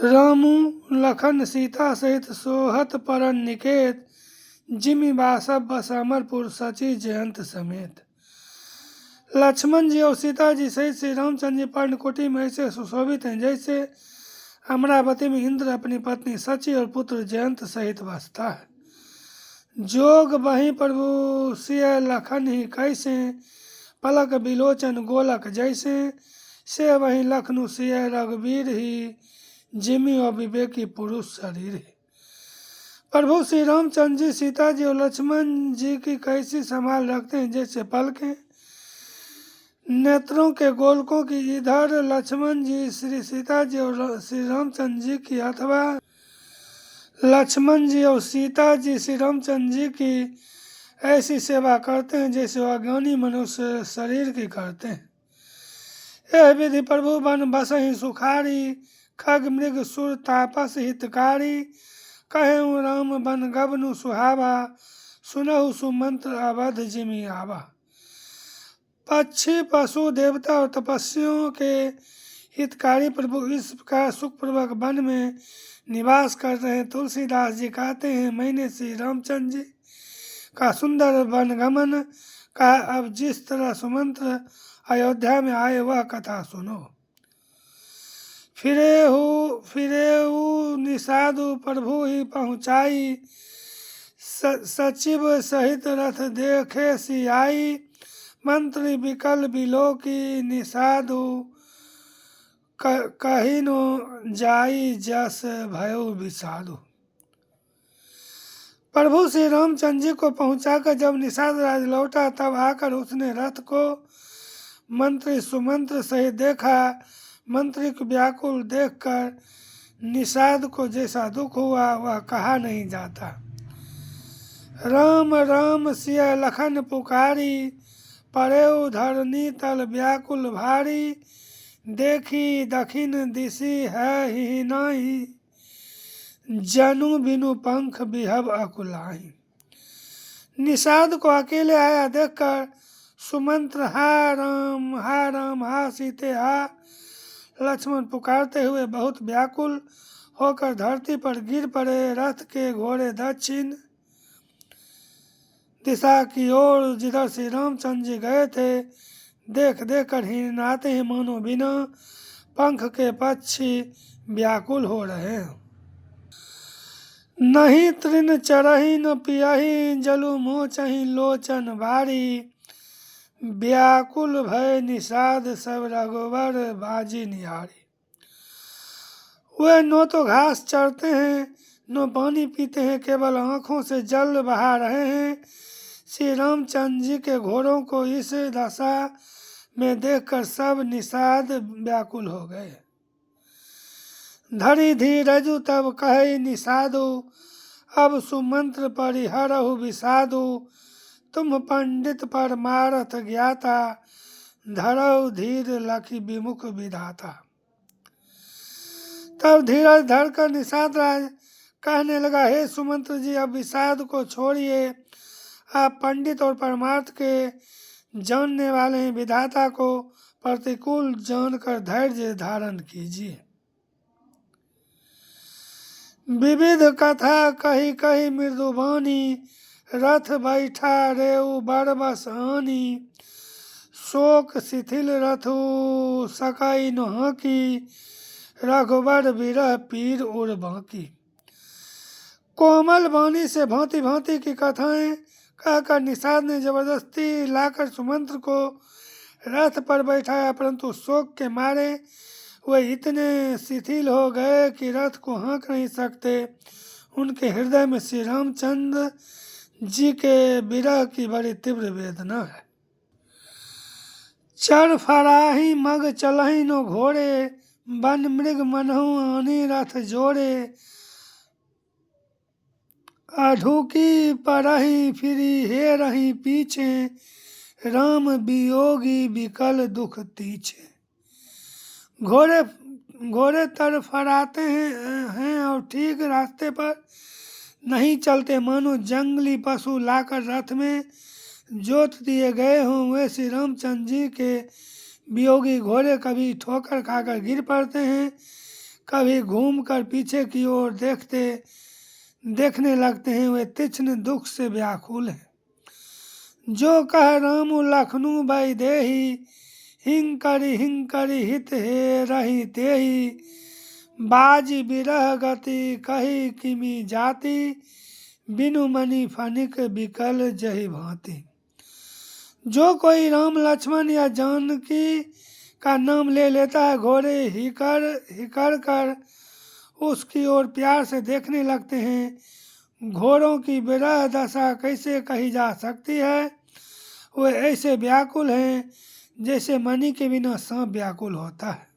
रामू लखन सीता सहित सोहत परन निकेत, जिमि बासब बस अमरपुर सची जयंत समेत। लक्ष्मण जी और सीता जी सहित श्री रामचंद्र जी पर्णकुटी में ऐसे सुशोभित हैं जैसे अमरावती में इंद्र अपनी पत्नी सची और पुत्र जयंत सहित बसता है। जोग बही प्रभु सिय लखन ही कैसे, पलक बिलोचन गोलक जैसे, से वही लखनु सिय रघुवीर ही, जिमि और विवेकी पुरुष शरीर ही। प्रभु श्री रामचंद्र जी सीता जी और लक्ष्मण जी की कैसी संभाल रखते हैं जैसे पलकें नेत्रों के गोलकों की। इधर लक्ष्मण जी श्री सीता जी और श्री रामचंद्र जी की अथवा लक्ष्मण जी और सीता जी श्री रामचंद्र जी की ऐसी सेवा करते हैं जैसे वो अज्ञानी मनुष्य शरीर की करते हैं। यह विधि प्रभु बन बसहि सुखारी, खग मृग सुर तापस हितकारी, कहु राम बन गबनु सुहावा, सुनहु सुमंत्र अवध जिमि आवा। पक्षी पशु देवता और तपस्वियों के हितकारी प्रभु इस प्रकार सुखपूर्वक वन में निवास कर रहे हैं। तुलसीदास जी कहते हैं, मैंने श्री रामचंद्र जी का सुंदर वनगमन का अब जिस तरह सुमंत्र अयोध्या में आए वह कथा सुनो। फिरेहु निषादु प्रभु ही पहुँचाई, सचिव सहित रथ देखे सियाई, मंत्री विकल बिलोकी निषादु, कहिनो जाई जस भयो विषादु। प्रभु श्री रामचंद्र जी को पहुंचाकर जब निषाद राज लौटा तब आकर उसने रथ को मंत्री सुमंत्र सहित देखा। मंत्री को व्याकुल देखकर निषाद को जैसा दुख हुआ वह कहा नहीं जाता। राम राम सिय लखन पुकारी, परेउ धरनी तल व्याकुल भारी, देखी दखिन दिशि है ही नाही, जनु बिनु पंख बिहब अकुलाही। निषाद को अकेले आया देखकर सुमंत्र हा राम हा सीते हा लक्ष्मण पुकारते हुए बहुत व्याकुल होकर धरती पर गिर पड़े। रथ के घोड़े दक्षिण दिशा की ओर जिधर श्री रामचंद्र जी गए थे देख देख कर हिनाते हैं, मानो बिना पंख के पक्षी व्याकुल हो रहे हैं। नहीं तृण चरही न पियही, जलु मोचही लोचन भारी, व्याकुल भय निषाद सब रघुवर बाजी निहारी। वे न तो घास चरते हैं न पानी पीते हैं, केवल आंखों से जल बहा रहे हैं। श्री रामचंद्र जी के घोड़ों को इस दशा में देखकर सब निषाद व्याकुल हो गए। धरि धीरजु तब कहे निषादु, अब सुमंत्र परिहरहु विषादु, तुम पंडित पर मारथ ज्ञाता, धरऊ धीर लखी विमुख विधाता। तब धीरज धरकर निषाद राज कहने लगा, हे सुमंत्र जी अब विषाद को छोड़िए, आप पंडित और परमार्थ के जानने वाले हैं, विधाता को प्रतिकूल जानकर धैर्य धारण कीजिए। विविध कथा कही कही मृदुबानी, रथ बैठा रेउ बरबस आनी, शोक शिथिल रथु सकई नह की, रघुबर विरह पीर उड़ बाकी। कोमल वाणी से भांति भांति की कथाएं कहकर निषाद ने जबरदस्ती लाकर सुमंत्र को रथ पर बैठाया, परंतु शोक के मारे वे इतने शिथिल हो गए कि रथ को हाँक नहीं सकते। उनके हृदय में श्री रामचंद्र जी के विरह की बड़ी तीव्र वेदना है। चर फराही मग चलही नो घोड़े, वन मृग मनहु आनी रथ जोड़े, अढुकी परही फिरी हे रही पीछे, राम वियोगी विकल दुख तीछे। घोड़े तड़फड़ाते हैं और ठीक रास्ते पर नहीं चलते, मानो जंगली पशु लाकर रथ में जोत दिए गए हों। वे श्री रामचंद्र जी के वियोगी घोड़े कभी ठोकर खाकर गिर पड़ते हैं, कभी घूमकर पीछे की ओर देखने लगते हैं, वे तीक्ष्ण दुख से व्याकुल हैं। जो कह राम लखनऊ बई देही, हिंग करी हित हे रही तेही, बाजी बिरह गति कही किमी जाति, बिनु मणि फनिक बिकल जही भांति। जो कोई राम लक्ष्मण या जानकी का नाम ले लेता है, घोड़े हिकर कर उसकी ओर प्यार से देखने लगते हैं। घोड़ों की विरह दशा कैसे कही जा सकती है, वे ऐसे व्याकुल हैं जैसे मणि के बिना सांप व्याकुल होता है।